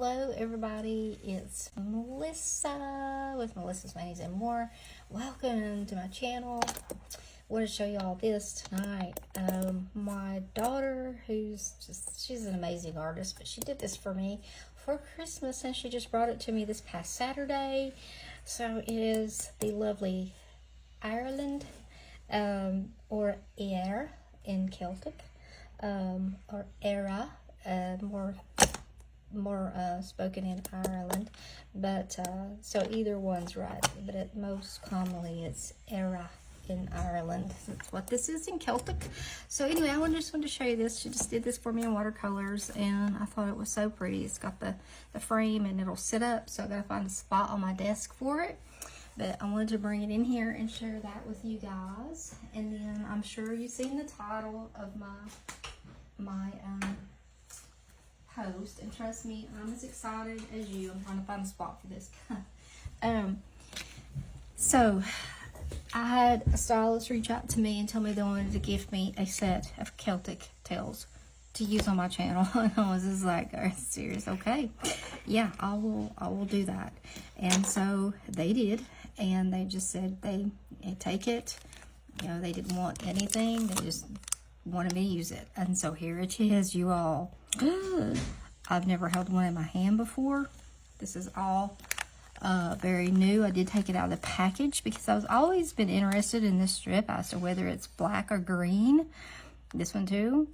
Hello everybody, it's Melissa with Melissa's Manis and More. Welcome to my channel. I want to show you all this tonight. My daughter, she's an amazing artist, but she did this for me for Christmas and she just brought it to me this past Saturday. So it is the lovely Ireland, or Air in Celtic, or Era, more spoken in Ireland, but so either one's right, but most commonly it's Era in Ireland. That's what this is in Celtic. So anyway, I just wanted to show you this. She just did this for me in watercolors and I thought it was so pretty. It's got the frame and it'll sit up, so I gotta find a spot on my desk for it. But I wanted to bring it in here and share that with you guys. And then I'm sure you've seen the title of my post, and trust me, I'm as excited as you. I'm trying to find a spot for this. So I had a stylist reach out to me and tell me they wanted to gift me a set of Celtic tails to use on my channel. And I was just like, are you serious? Okay, yeah, I will do that. And so they did, and they just said they take it. You know, they didn't want anything, they just wanted me to use it. And so here it is, you all. I've never held one in my hand before. This is all very new. I did take it out of the package because I've always been interested in this strip as to whether it's black or green. This one too.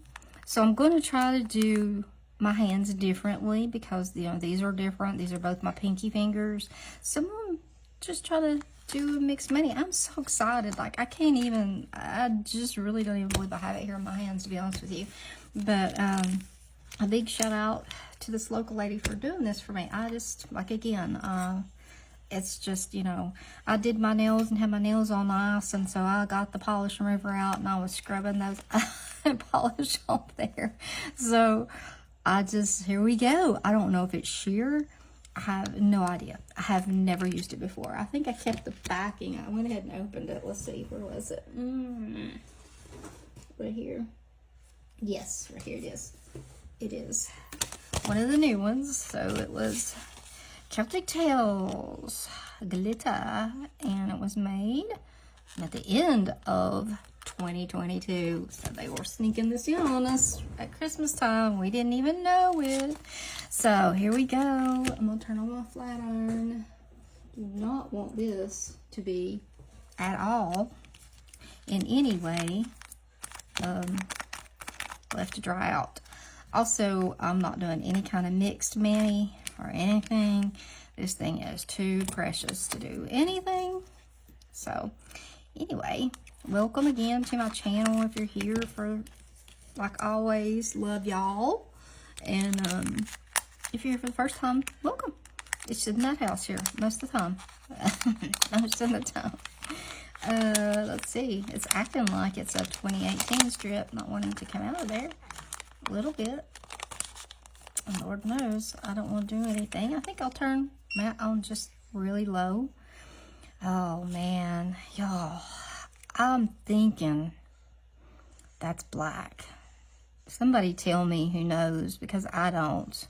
So I'm going to try to do my hands differently because, you know, these are different. These are both my pinky fingers. So I'm going to just try to do a mixed mini. I'm so excited. Like, I just really don't even believe I have it here in my hands, to be honest with you. But a big shout out to this local lady for doing this for me. I just, like, again, it's just, you know, I did my nails and had my nails on ice, and so I got the polish remover out and I was scrubbing those polish off there. So here we go. I don't know if it's sheer. I have no idea. I have never used it before. I think I kept the backing. I went ahead and opened it. Let's see. Where was it? Right here. Yes, right here it is. It is one of the new ones. So it was Celtic Tales Glitter, and it was made at the end of 2022. So they were sneaking this in on us at Christmas time. We didn't even know it. So here we go. I'm gonna turn on my flat iron. Do not want this to be at all in any way left to dry out. Also, I'm not doing any kind of mixed mani or anything. This thing is too precious to do anything. So anyway, welcome again to my channel. If you're here for, like always, love y'all. And if you're here for the first time, welcome. It's in that house here most of the time. Most of the time. Let's see. It's acting like it's a 2018 strip, not wanting to come out of there a little bit. And Lord knows I don't want to do anything. I think I'll turn matte on just really low. Oh man, y'all, I'm thinking that's black. Somebody tell me who knows, because I don't.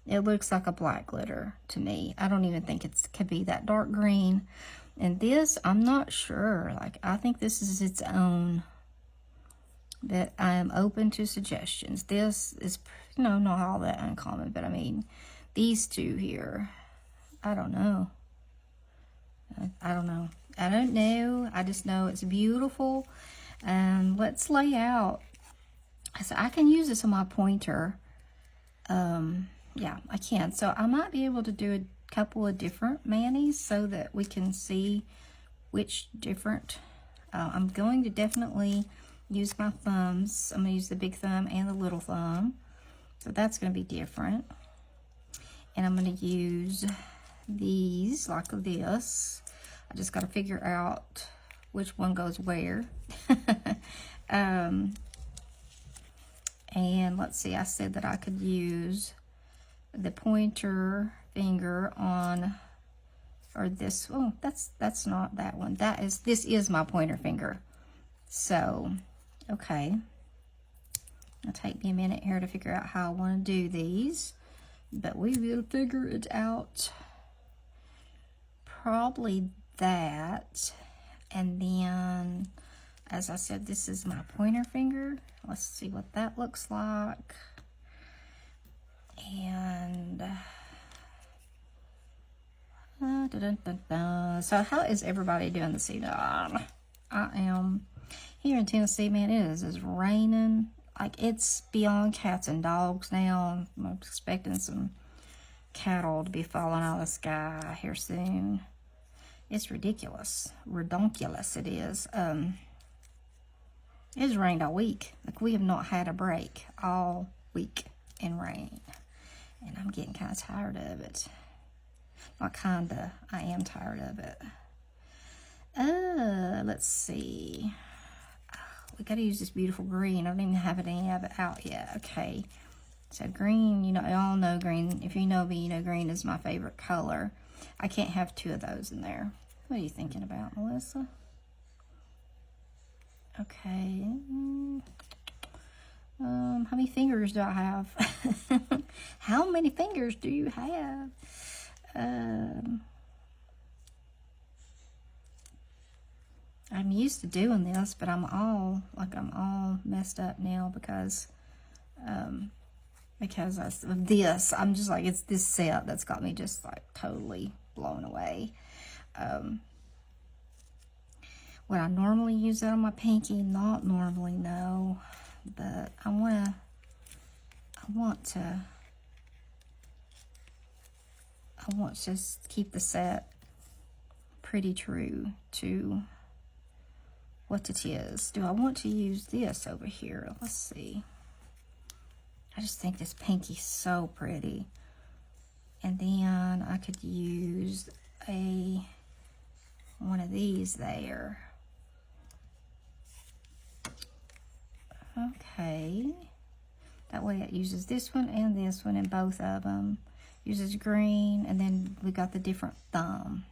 It looks like a black glitter to me. I don't even think it could be that dark green. And this, I'm not sure. Like, I think this is its own. But I am open to suggestions. This is, you know, not all that uncommon, but I mean, these two here, I don't know. I don't know. I don't know. I just know it's beautiful. Let's lay out. So I can use this on my pointer. Yeah, I can. So I might be able to do a couple of different manis so that we can see which different. I'm going to definitely use my thumbs. I'm going to use the big thumb and the little thumb. So that's going to be different. And I'm going to use these like this. I just got to figure out which one goes where. And let's see, I said that I could use the pointer finger on, or this, oh, that's not that one. This is my pointer finger. So, okay. It'll take me a minute here to figure out how I want to do these. but we will figure it out. Probably that. And then, as I said, this is my pointer finger. Let's see what that looks like. And so how is everybody doing this evening? I am here in Tennessee, man. It is raining. Like, it's beyond cats and dogs now. I'm expecting some cattle to be falling out of the sky here soon. It's ridiculous. Redonkulous it is. It's rained all week. Like, we have not had a break all week in rain. And I'm getting kind of tired of it. Not kinda, I am tired of it. Let's see. We gotta use this beautiful green. I don't even have any of it out yet. Okay. So green, you know, y'all know green. If you know me, you know green is my favorite color. I can't have two of those in there. What are you thinking about, Melissa? Okay. How many fingers do I have? How many fingers do you have? I'm used to doing this, but I'm all messed up now because of this. I'm just like, it's this set that's got me just like totally blown away. Would I normally use that on my pinky? Not normally, no. But I want to just keep the set pretty true to what it is. Do I want to use this over here? Let's see. I just think this pinky's so pretty. And then I could use one of these there. Okay. That way it uses this one and both of them. Uses green, and then we got the different thumb.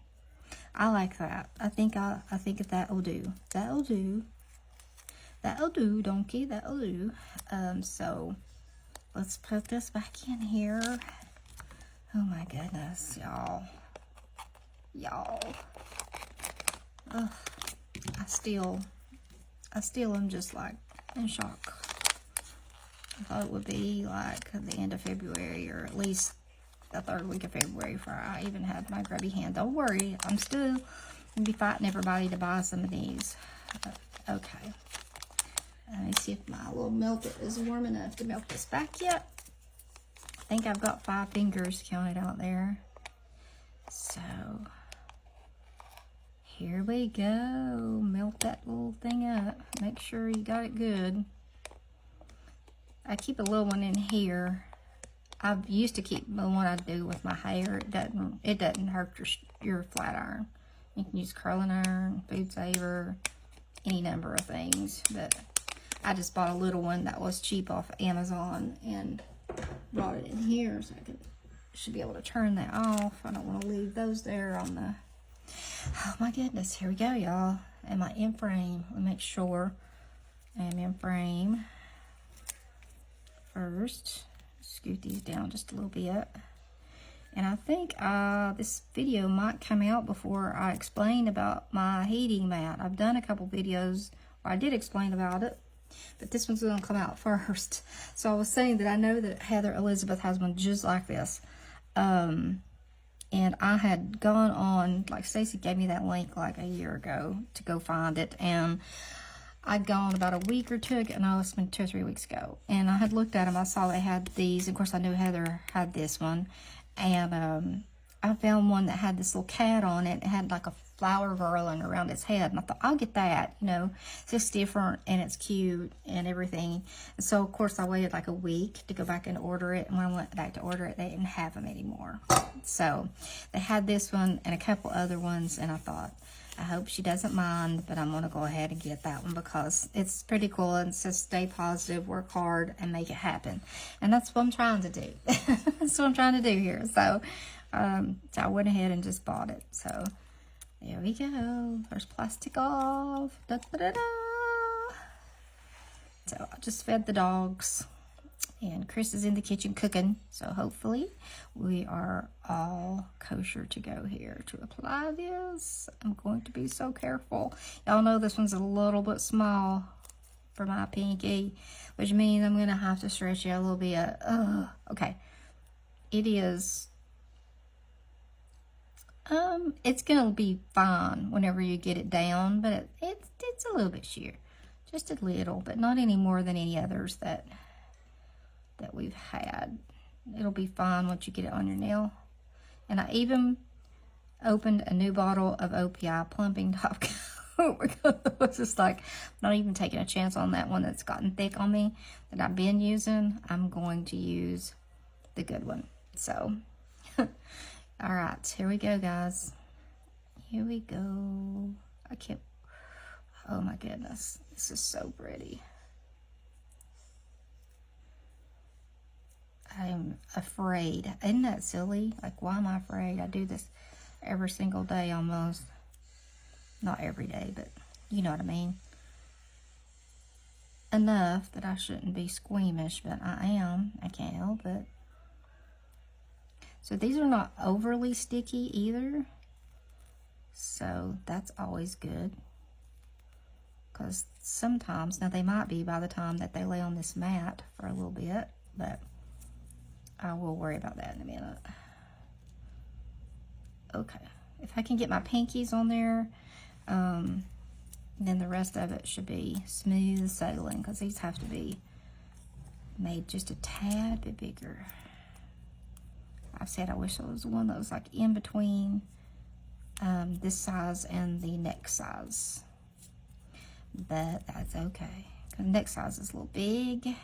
I like that. I think that'll do. That'll do. That'll do, donkey. That'll do. So let's put this back in here. Oh my goodness, y'all. Ugh. I still am just like in shock. I thought it would be like the end of February, or at least the third week of February before I even had my grubby hand. Don't worry, I'm still gonna be fighting everybody to buy some of these. Okay. Let me see if my little melter is warm enough to melt this back yet. I think I've got 5 fingers counted out there. So here we go. Melt that little thing up. Make sure you got it good. I keep a little one in here. I used to keep the one I do with my hair. It doesn't hurt your flat iron. You can use curling iron, food saver, any number of things. But I just bought a little one that was cheap off Amazon and brought it in here, so I should be able to turn that off. I don't want to leave those there on the. Oh my goodness! Here we go, y'all. Am I in frame? Let me make sure I am in frame. First, scoot these down just a little bit. And I think this video might come out before I explain about my heating mat. I've done a couple videos where I did explain about it, but this one's going to come out first. So I was saying that I know that Heather Elizabeth has one just like this. And I had gone on, like Stacey gave me that link like a year ago to go find it. And I'd gone about a week or two ago, no, it's been 2 or 3 weeks ago. And I had looked at them, I saw they had these. Of course, I knew Heather had this one. And I found one that had this little cat on it. It had like a flower garland around its head. And I thought, I'll get that, you know. It's just different and it's cute and everything. And so, of course, I waited like a week to go back and order it. And when I went back to order it, they didn't have them anymore. So they had this one and a couple other ones. And I thought, I hope she doesn't mind, but I'm going to go ahead and get that one because it's pretty cool and it says stay positive, work hard, and make it happen. And that's what I'm trying to do. That's what I'm trying to do here. So I went ahead and just bought it. So there we go. There's plastic off. Da, da, da, da. So I just fed the dogs And Chris is in the kitchen cooking, so hopefully we are all kosher to go here to apply this. I'm going to be so careful. Y'all know this one's a little bit small for my pinky, which means I'm going to have to stretch it a little bit. Okay. It is, it's going to be fine whenever you get it down, but it's a little bit sheer. Just a little, but not any more than any others that we've had. It'll be fine once you get it on your nail. And I even opened a new bottle of OPI plumping top coat because I was just like, not even taking a chance on that one that's gotten thick on me that I've been using. I'm going to use the good one. So, all right, here we go, guys. Here we go. I can't, oh my goodness, this is so pretty. I'm afraid. Isn't that silly? Like, why am I afraid? I do this every single day almost. Not every day, but you know what I mean. Enough that I shouldn't be squeamish, but I am. I can't help it. So these are not overly sticky either. So that's always good. Because sometimes, now they might be by the time that they lay on this mat for a little bit, but I will worry about that in a minute. Okay, if I can get my pinkies on there, then the rest of it should be smooth sailing, because these have to be made just a tad bit bigger. I've said I wish there was one that was like in between this size and the next size, but that's okay, because the next size is a little big.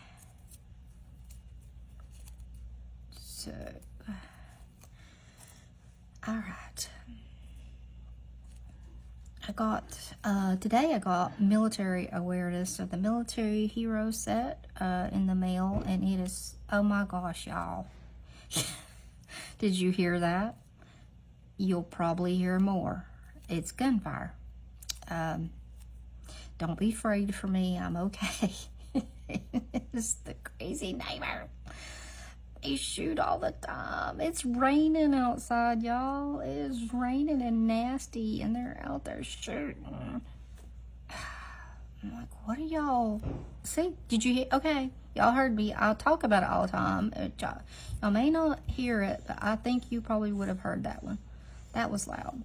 So, all right. I got, today I got military awareness of the military hero set in the mail, and it is, oh my gosh, y'all. Did you hear that? You'll probably hear more. It's gunfire. Don't be afraid for me, I'm okay. It's the crazy neighbor. They shoot all the time. It's raining outside, y'all. It is raining and nasty, and they're out there shooting. I'm like, what are y'all? See, did you hear? Okay, y'all heard me. I talk about it all the time. Y'all may not hear it, but I think you probably would have heard that one. That was loud.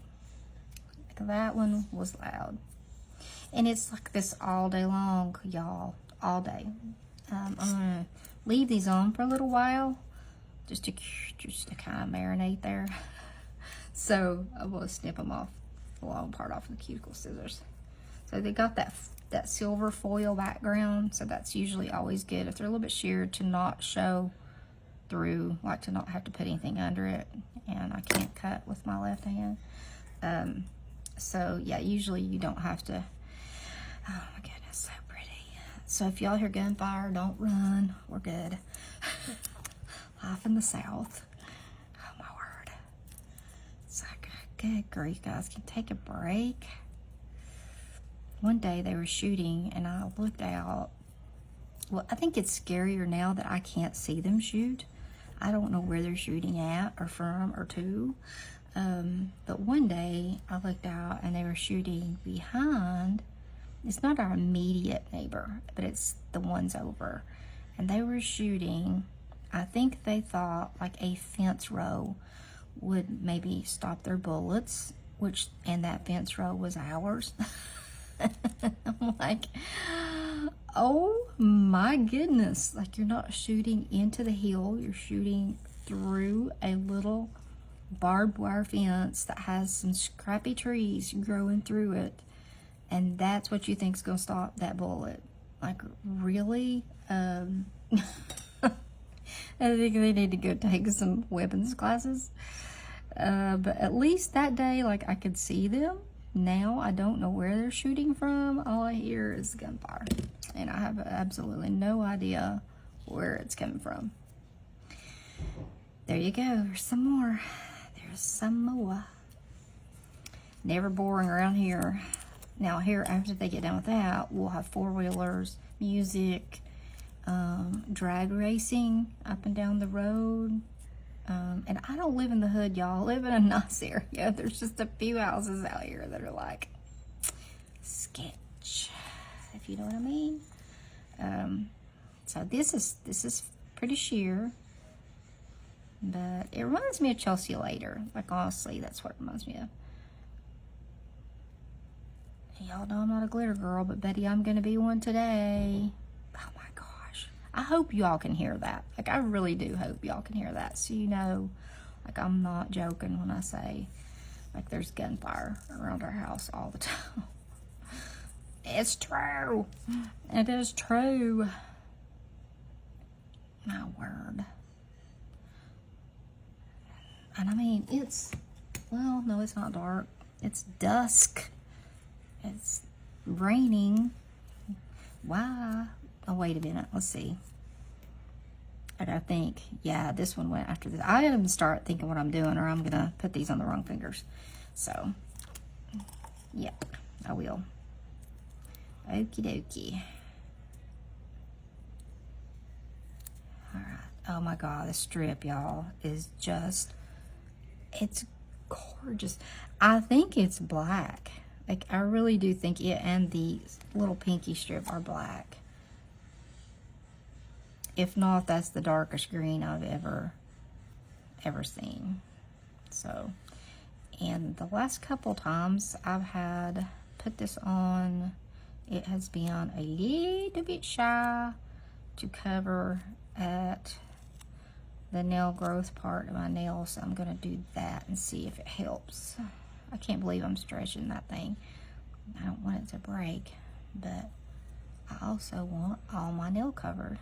That one was loud. And it's like this all day long, y'all. All day. I'm gonna leave these on for a little while, just to kind of marinate there. So I will snip them off, the long part off with the cuticle scissors. So they got that silver foil background, so that's usually always good if they're a little bit sheared, to not show through, like to not have to put anything under it. And I can't cut with my left hand. So yeah, usually you don't have to. Oh my goodness, so pretty. So if y'all hear gunfire, don't run. We're good. Life in the South. Oh my word. It's like, good grief, guys. Can you take a break? One day they were shooting, and I looked out. Well, I think it's scarier now that I can't see them shoot. I don't know where they're shooting at or from or to. But one day I looked out and they were shooting behind. It's not our immediate neighbor, but it's the ones over. And they were shooting, I think they thought like a fence row would maybe stop their bullets, and that fence row was ours. I'm like, oh my goodness. Like, you're not shooting into the hill, you're shooting through a little barbed wire fence that has some scrappy trees growing through it. And that's what you think is going to stop that bullet. Like, really? I think they need to go take some weapons classes. But at least that day, like, I could see them. Now I don't know where they're shooting from. All I hear is gunfire. And I have absolutely no idea where it's coming from. There you go. There's some more. There's some more. Never boring around here. Now here, after they get done with that, we'll have four-wheelers, music, drag racing up and down the road. And I don't live in the hood, y'all. I live in a nice area. There's just a few houses out here that are like sketch, if you know what I mean. So this is pretty sheer, but it reminds me of Chelsea later. Like, honestly, that's what it reminds me of. Y'all know I'm not a glitter girl, but Betty, I'm gonna be one today. Oh my gosh. I hope y'all can hear that. Like, I really do hope y'all can hear that. So you know, like, I'm not joking when I say, like, there's gunfire around our house all the time. It's true. It is true. My word. And I mean, it's, well, no, it's not dark. It's dusk. It's raining. Why? Oh, wait a minute. Let's see. I gotta think. Yeah, this one went after this. I gotta start thinking what I'm doing, or I'm gonna put these on the wrong fingers. So, yeah, I will. Okie dokie. Alright. Oh my god, this strip, y'all, is just, it's gorgeous. I think it's black. Like, I really do think it and the little pinky strip are black. If not, that's the darkest green I've ever seen. So, and the last couple times I've had put this on, it has been a little bit shy to cover at the nail growth part of my nails. So I'm gonna do that and see if it helps. I can't believe I'm stretching that thing. I don't want it to break, but I also want all my nail covered.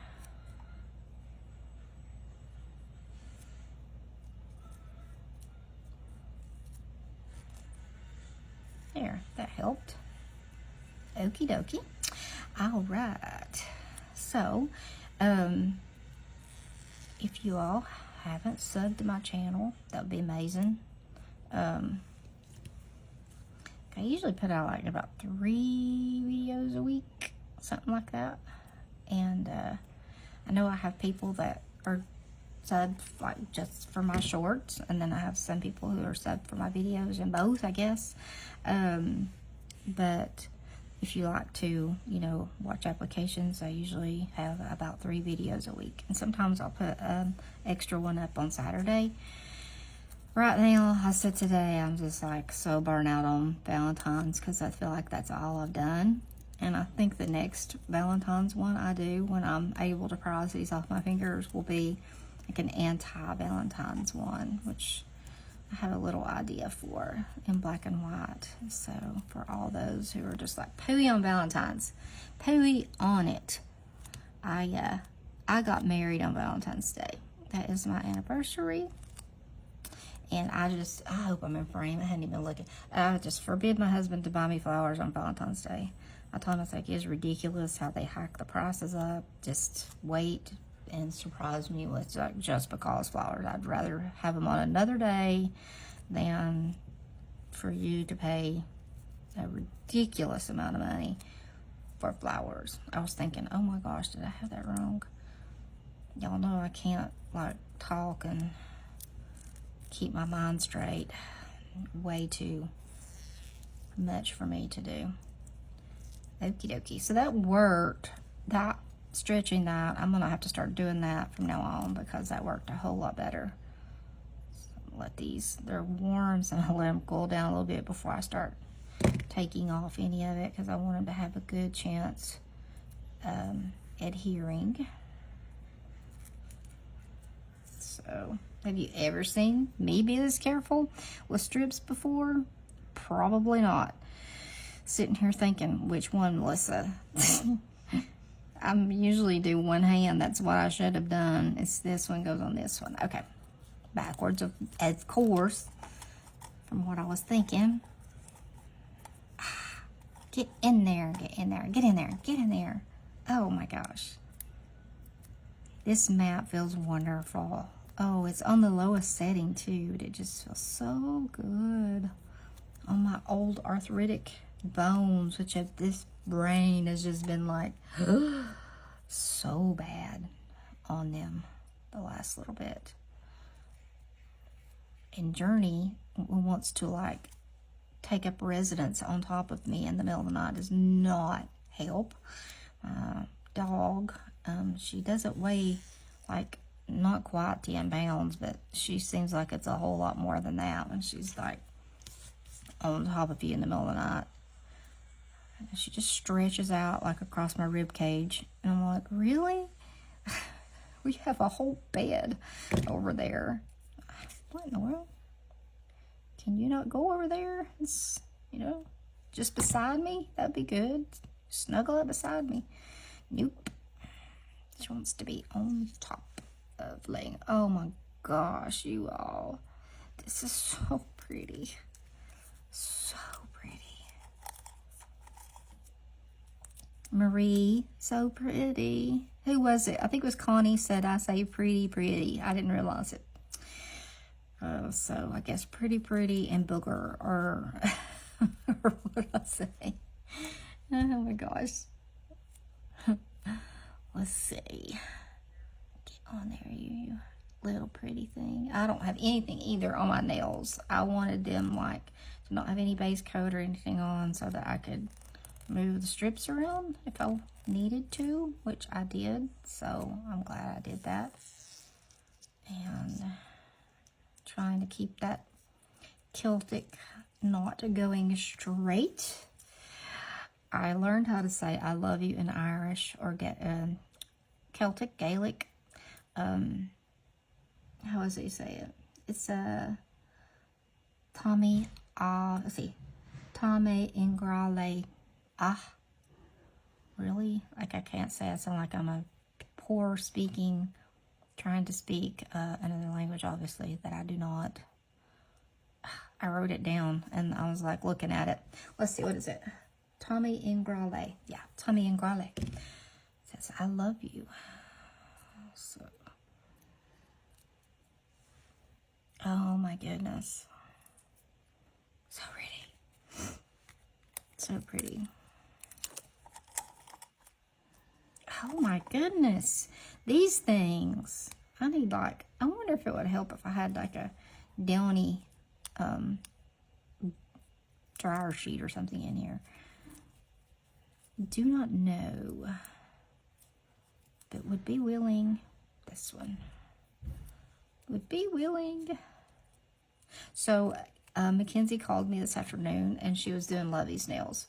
There, that helped. Okie dokie. All right. So, if you all haven't subbed to my channel, that would be amazing. I usually put out like about 3 videos a week, something like that. And I know I have people that are subbed like just for my shorts, and then I have some people who are subbed for my videos, and both, I guess. But if you like to, you know, watch applications, I usually have about 3 videos a week. And sometimes I'll put an extra one up on Saturday. Right now, I said today, I'm just like so burnt out on Valentine's because I feel like that's all I've done. And I think the next Valentine's one I do when I'm able to prise these off my fingers will be like an anti-Valentine's one, which I have a little idea for in black and white. So for all those who are just like pooey on Valentine's, pooey on it. I got married on Valentine's Day. That is my anniversary. And I hope I'm in frame. I hadn't even looked. I just forbid my husband to buy me flowers on Valentine's Day. I told him, I was like, it's ridiculous how they hike the prices up. Just wait and surprise me with like just because flowers. I'd rather have them on another day than for you to pay a ridiculous amount of money for flowers. I was thinking, oh my gosh, did I have that wrong? Y'all know I can't like talk and keep my mind straight. Way too much for me to do. Okie dokie. So that worked. That stretching that, I'm gonna have to start doing that from now on because that worked a whole lot better. So let these, they're warm, so I'll let them cool down a little bit before I start taking off any of it because I want them to have a good chance adhering. So, have you ever seen me be this careful with strips before? Probably not. Sitting here thinking, which one, Melissa? I usually do one hand. That's what I should have done. It's this one goes on this one. Okay. Backwards, of course, from what I was thinking. Get in there, get in there, get in there, get in there. Oh my gosh. This mat feels wonderful. Oh, it's on the lowest setting too, but it just feels so good on my old arthritic bones, which have this brain has just been like so bad on them the last little bit. And Journey wants to like take up residence on top of me in the middle of the night. Does not help. Dog, she doesn't weigh like not quite 10 pounds, but she seems like it's a whole lot more than that when she's like on top of you in the middle of the night. And she just stretches out like across my rib cage, and I'm like, really? We have a whole bed over there. What in the world? Can you not go over there? It's, you know, just beside me? That'd be good. Snuggle up beside me. Nope. She wants to be on top of laying. Oh my gosh, you all. This is so pretty. So pretty. Marie, so pretty. Who was it? I think it was Connie said I say pretty, pretty. I didn't realize it. So I guess pretty, pretty and booger or, or what I say. Oh my gosh. Let's see. Get on there, you little pretty thing. I don't have anything either on my nails. I wanted them like to not have any base coat or anything on so that I could move the strips around if I needed to, which I did. So I'm glad I did that. And trying to keep that Celtic knot going straight. I learned how to say I love you in Irish or get Celtic, Gaelic. How does he say it? It's Tommy, let's see, Tommy Ingrale. Really? Like I can't say it. I sound like I'm a poor speaking, trying to speak another language, obviously, that I do not. I wrote it down and I was like looking at it. Let's see, what is it? Tommy Ingrale. Yeah, Tommy Ingrale. Says, I love you. So, oh my goodness. So pretty. So pretty. Oh my goodness. These things. I need like, I wonder if it would help if I had like a downy dryer sheet or something in here. Do not know, but would be willing. This one would be willing. So Mackenzie called me this afternoon and she was doing Lovey's nails,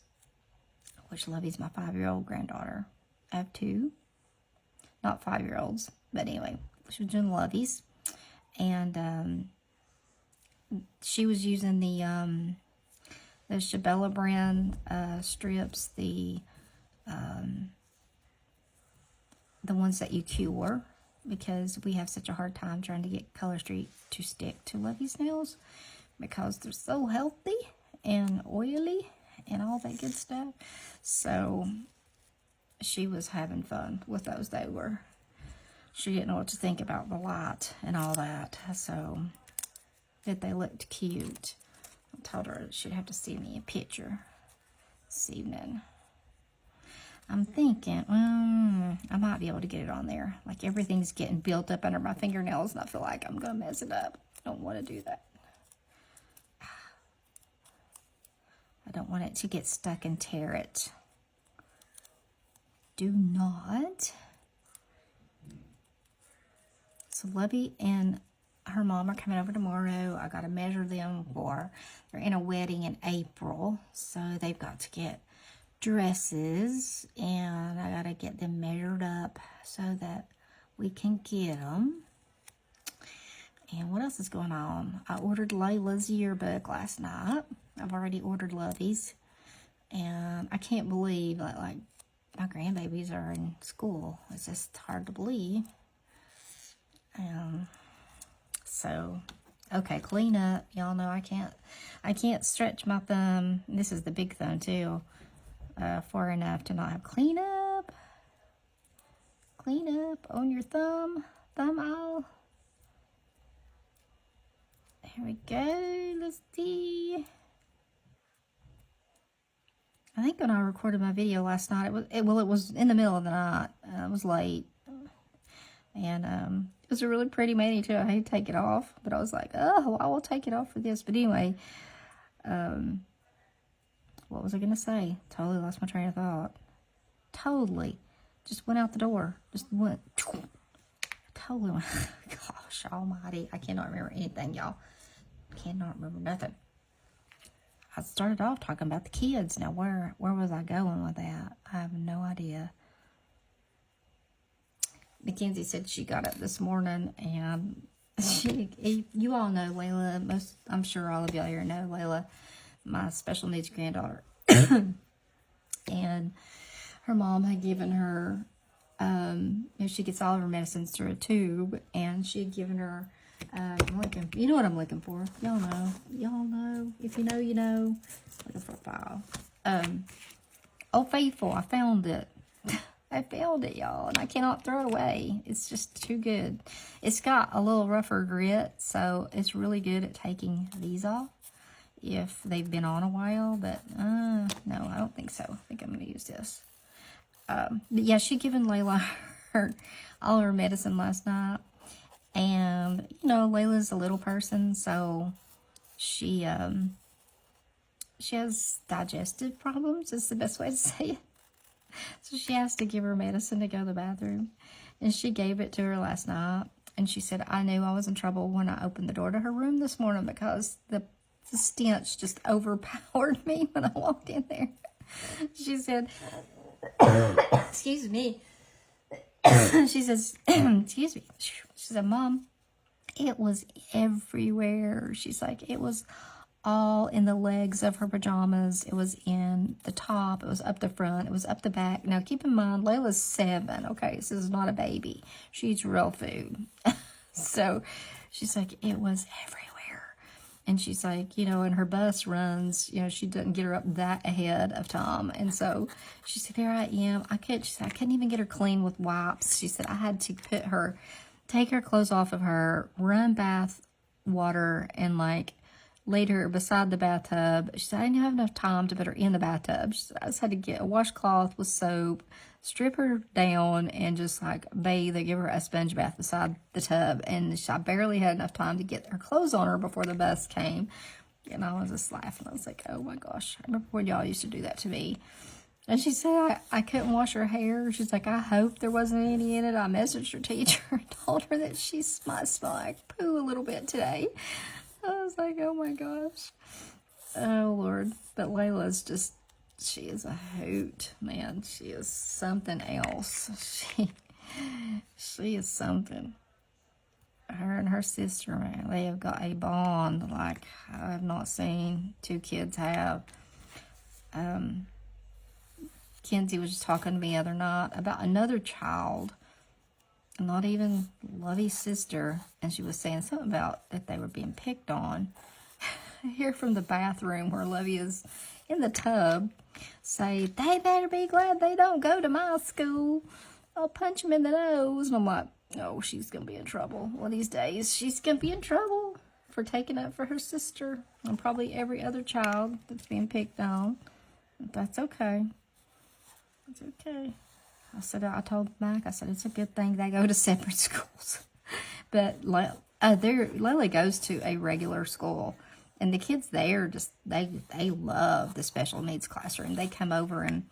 which Lovey's my 5-year-old granddaughter. I have 2, not 5-year-olds, but anyway, she was doing Lovey's, and she was using the ShiBella brand strips, the ones that you cure, because we have such a hard time trying to get Color Street to stick to Lovey's nails because they're so healthy and oily and all that good stuff. So she was having fun with those. She didn't know what to think about the light and all that, so that they looked cute. I told her she'd have to see me a picture this evening. I'm thinking, I might be able to get it on there. Like everything's getting built up under my fingernails and I feel like I'm going to mess it up. I don't want to do that. I don't want it to get stuck and tear it. Do not. So Lovey and her mom are coming over tomorrow. I got to measure them they're in a wedding in April. So they've got to get dresses and I got to get them measured up so that we can get them. And what else is going on? I ordered Layla's yearbook last night. I've already ordered Lovey's. And I can't believe that, like, my grandbabies are in school. It's just hard to believe. So, okay, clean up. Y'all know I can't stretch my thumb. This is the big thumb too, far enough to not have clean up. Clean up on your thumb aisle. Here we go. Let's see. I think when I recorded my video last night, it was in the middle of the night. It was late. And it was a really pretty mani too. I hate to take it off, but I was like, oh, I will take it off for this. But anyway, what was I going to say? Totally lost my train of thought. Totally. Just went out the door. Just went. Totally went. Gosh almighty. I cannot remember anything, y'all. Cannot remember nothing. I started off talking about the kids. Now, where was I going with that? I have no idea. Mackenzie said she got up this morning, and you all know Layla. I'm sure all of y'all here know Layla, my special needs granddaughter. And her mom had given her, she gets all of her medicines through a tube, and she had given her, you know what I'm looking for. Y'all know. If you know, you know. Looking for a file. Old Faithful, I found it. I found it, y'all, and I cannot throw it away. It's just too good. It's got a little rougher grit, so it's really good at taking these off if they've been on a while, but no, I don't think so. I think I'm going to use this. But yeah, she'd given Layla all her medicine last night, and, you know, Layla's a little person, so she has digestive problems, is the best way to say it. So she has to give her medicine to go to the bathroom. And she gave it to her last night. And she said, I knew I was in trouble when I opened the door to her room this morning because the stench just overpowered me when I walked in there. She said, excuse me. She says, excuse me. She said, Mom, it was everywhere. She's like, it was all in the legs of her pajamas. It was in the top. It was up the front. It was up the back. Now, keep in mind, Layla's 7. Okay, this is not a baby. She eats real food. So she's like, it was everywhere. And she's like, you know, and her bus runs, you know, she doesn't get her up that ahead of Tom. And so she said, there I am. She said, I couldn't even get her clean with wipes. She said, I had to take her clothes off of her, run bath water, and like, laid her beside the bathtub. She said, I didn't have enough time to put her in the bathtub. She said, I just had to get a washcloth with soap, strip her down, and just like bathe and give her a sponge bath beside the tub. And I barely had enough time to get her clothes on her before the bus came. And I was just laughing. I was like, oh my gosh. I remember when y'all used to do that to me. And she said, I couldn't wash her hair. She's like, I hope there wasn't any in it. I messaged her teacher and told her that she might smell like poo a little bit today. I was like, oh my gosh. Oh Lord. But Layla's just, she is a hoot, man. She is something else. She is something. Her and her sister, man, they have got a bond like I have not seen two kids have. Kenzie was just talking to me the other night about another child, not even Lovey's sister, and she was saying something about that they were being picked on. I hear from the bathroom where Lovey is in the tub say, they better be glad they don't go to my school. I'll punch them in the nose. And I'm like, oh, she's going to be in trouble one of these days. She's going to be in trouble for taking up for her sister and probably every other child that's being picked on. But that's okay. It's okay. I told Mike, I said, it's a good thing they go to separate schools. But Lily goes to a regular school, and the kids there just, they love the special needs classroom. They come over and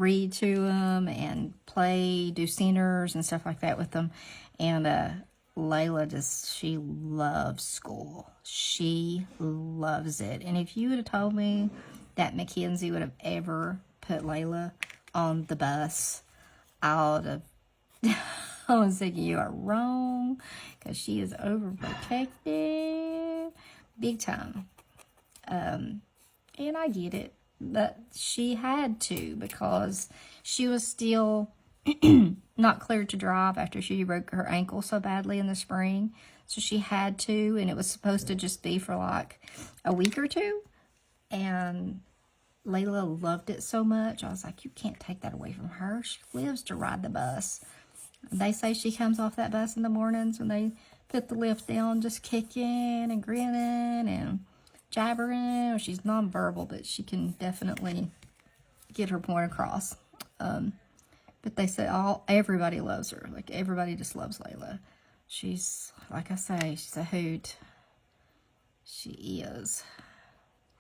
read to them and play, do centers and stuff like that with them. And Layla she loves school. She loves it. And if you would have told me that Mackenzie would have ever put Layla on the bus, I was thinking you are wrong, because she is overprotective big time. And I get it, but she had to, because she was still not cleared to drive after she broke her ankle so badly in the spring. So she had to, and it was supposed to just be for like a week or two. And Layla loved it so much. I was like, you can't take that away from her. She lives to ride the bus. They say she comes off that bus in the mornings when they put the lift down, just kicking and grinning and jabbering. Or she's nonverbal, but she can definitely get her point across. But they say everybody loves her. Like, everybody just loves Layla. She's, like I say, she's a hoot. She is.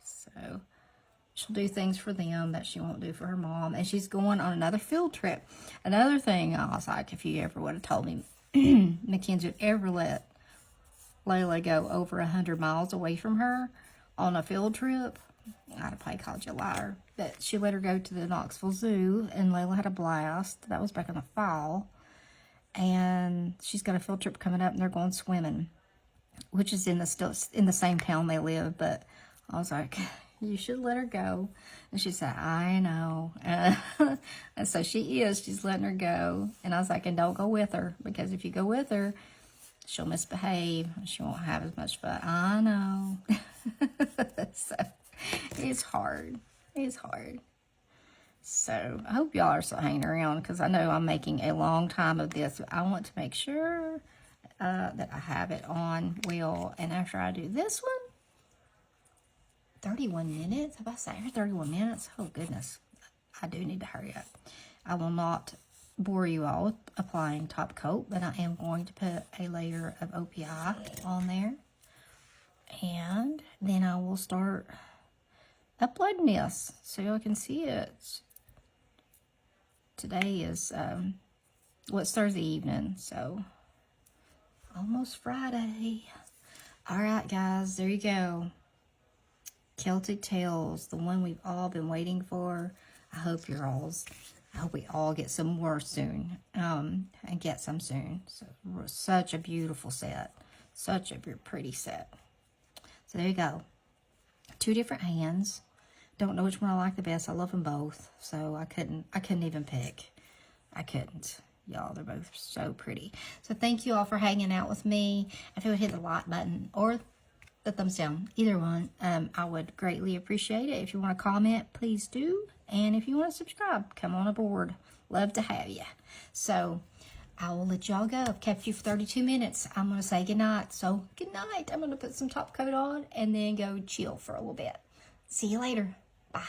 So, she'll do things for them that she won't do for her mom. And she's going on another field trip. Another thing, I was like, if you ever would have told me Mackenzie would ever let Layla go over 100 miles away from her on a field trip, I'd have probably called you a liar. But she let her go to the Knoxville Zoo, and Layla had a blast. That was back in the fall. And she's got a field trip coming up, and they're going swimming, which is in the same town they live. But I was like, you should let her go. And she said, I know. And so she is. She's letting her go. And I was like, and don't go with her, because if you go with her, she'll misbehave. She won't have as much fun. I know. So it's hard. It's hard. So I hope y'all are still hanging around, because I know I'm making a long time of this. I want to make sure that I have it on well. And after I do this one, 31 minutes. Have I said 31 minutes? Oh, goodness. I do need to hurry up. I will not bore you all with applying top coat, but I am going to put a layer of OPI on there. And then I will start uploading this so y'all can see it. Today is, it's Thursday evening, so almost Friday. All right, guys, there you go. Celtic Tales, the one we've all been waiting for. I hope we all get some more soon, and get some soon. So, such a beautiful set. Such a pretty set. So there you go. 2 different hands. Don't know which one I like the best. I love them both. So I couldn't even pick. I couldn't. Y'all, they're both so pretty. So thank you all for hanging out with me. If you would hit the like button or the thumbs down, either one, I would greatly appreciate it. If you want to comment, please do. And if you want to subscribe, come on aboard. Love to have you. So I will let y'all go. I've kept you for 32 minutes. I'm going to say goodnight. So good night. I'm going to put some top coat on and then go chill for a little bit. See you later. Bye.